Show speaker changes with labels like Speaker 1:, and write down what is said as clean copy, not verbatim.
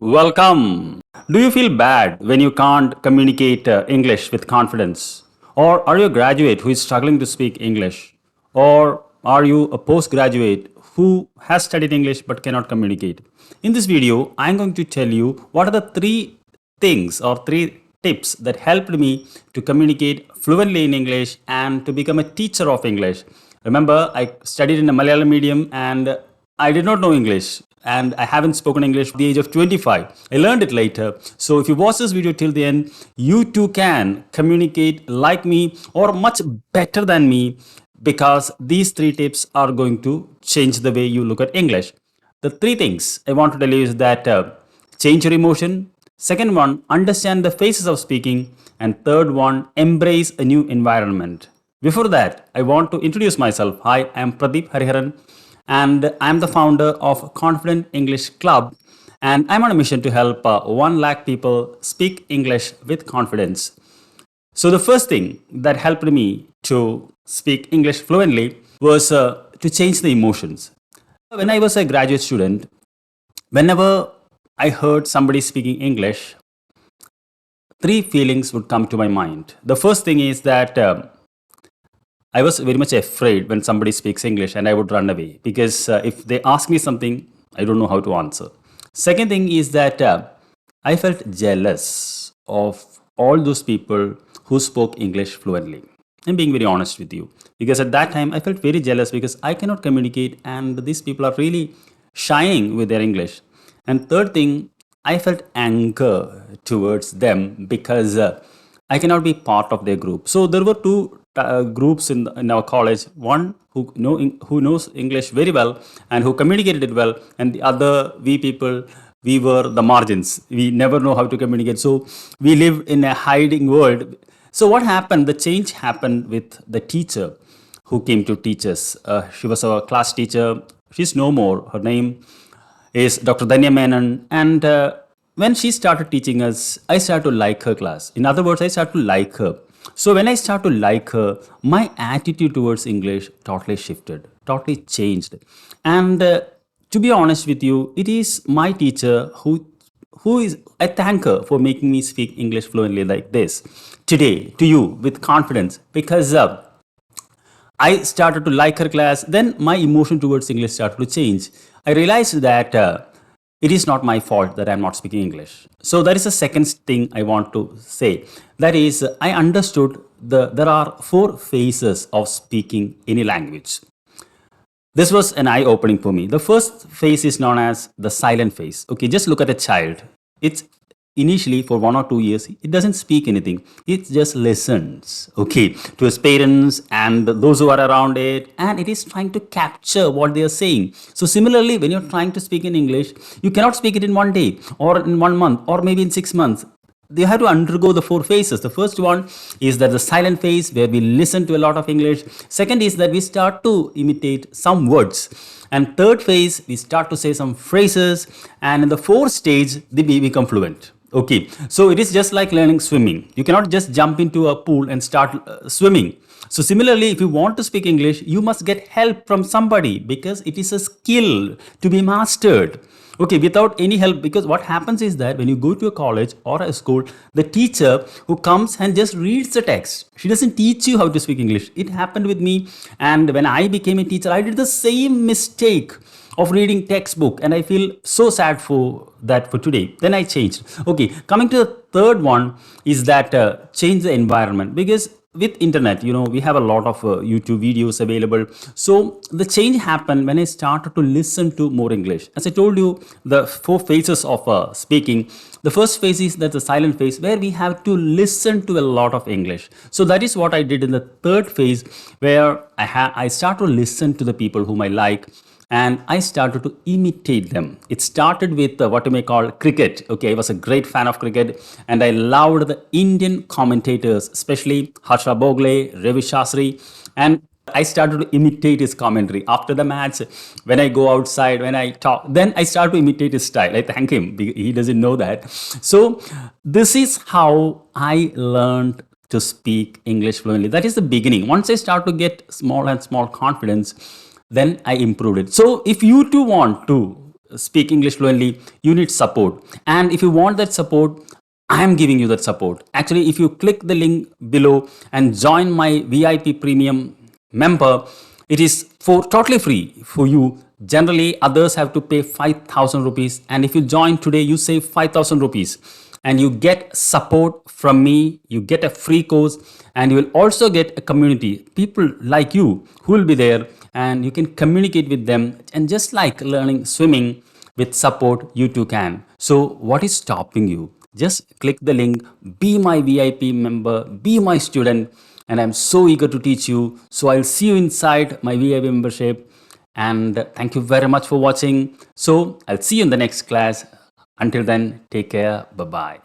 Speaker 1: Welcome. Do you feel bad when you can't communicate English with confidence? Or are you a graduate who is struggling to speak English? Or are you a postgraduate who has studied English but cannot communicate? In this video, I'm going to tell you what are the three things or three tips that helped me to communicate fluently in English and to become a teacher of English. Remember, I studied in a Malayalam medium and I did not know English and I haven't spoken English at the age of 25. I learned it later. So if you watch this video till the end, you too can communicate like me or much better than me because these three tips are going to change the way you look at English. The three things I want to tell you is that change your emotion. Second one, understand the phases of speaking. And third one, embrace a new environment. Before that, I want to introduce myself. Hi, I am Pradeep Hariharan and I'm the founder of Confident English Club, and I'm on a mission to help 1 lakh people speak English with confidence. So the first thing that helped me to speak English fluently was to change the emotions. When I was a graduate student, whenever I heard somebody speaking English, three feelings would come to my mind. The first thing is that I was very much afraid when somebody speaks English and I would run away because if they ask me something, I don't know how to answer. Second thing is that I felt jealous of all those people who spoke English fluently. I'm being very honest with you because at that time I felt very jealous because I cannot communicate and these people are really shying with their English. And third thing, I felt anger towards them because I cannot be part of their group. So there were two groups in our college. One who knows English very well and who communicated it well, and the other we people, we were the margins. We never know how to communicate. So we live in a hiding world. So what happened? The change happened with the teacher who came to teach us. She was our class teacher. She's no more. Her name is Dr. Danya Menon. And when she started teaching us, I started to like her class. In other words, I started to like her. So when I started to like her, my attitude towards English totally shifted, totally changed. And to be honest with you, it is my teacher who is, I thank her for making me speak English fluently like this today to you with confidence because I started to like her class. Then my emotion towards English started to change. I realized that it is not my fault that I'm not speaking English. So that is the second thing I want to say. That is, I understood there are 4 phases of speaking any language. This was an eye-opening for me. The first phase is known as the silent phase. Okay, just look at a child. It's initially for 1 or 2 years, it doesn't speak anything. It just listens, okay, to his parents and those who are around it, and it is trying to capture what they are saying. So similarly, when you're trying to speak in English, you cannot speak it in 1 day or in 1 month or maybe in 6 months. They have to undergo the 4 phases. The first one is that the silent phase where we listen to a lot of English. Second is that we start to imitate some words. And third phase, we start to say some phrases. And in the fourth stage, we become fluent. Okay, so it is just like learning swimming. You cannot just jump into a pool and start swimming. So similarly, if you want to speak English, you must get help from somebody because it is a skill to be mastered. Okay, without any help, because what happens is that when you go to a college or a school, the teacher who comes and just reads the text, she doesn't teach you how to speak English. It happened with me, and when I became a teacher, I did the same mistake of reading textbook, and I feel so sad for that for today. Then I changed. Okay, coming to the third one is that change the environment, because with internet, we have a lot of YouTube videos available. So the change happened when I started to listen to more English. As I told you, the 4 phases of speaking. The first phase is that the silent phase where we have to listen to a lot of English. So that is what I did in the third phase, where I start to listen to the people whom I like, and I started to imitate them. It started with what you may call cricket. Okay, I was a great fan of cricket, and I loved the Indian commentators, especially Harsha Bogle, Ravi Shastri, and I started to imitate his commentary. After the match, when I go outside, when I talk, then I start to imitate his style. I thank him. He doesn't know that. So this is how I learned to speak English fluently. That is the beginning. Once I start to get small and small confidence, then I improved it. So if you too want to speak English fluently, you need support. And if you want that support, I am giving you that support. Actually, if you click the link below and join my VIP premium member, it is for totally free for you. Generally, others have to pay 5,000 rupees, and if you join today, you save 5,000 rupees and you get support from me. You get a free course, and you will also get a community, people like you who will be there, and you can communicate with them. And just like learning swimming with support, you too can. So, what is stopping you? Just click the link, be my VIP member, be my student, and I'm so eager to teach you. So, I'll see you inside my VIP membership. And thank you very much for watching. So, I'll see you in the next class. Until then, take care. Bye bye.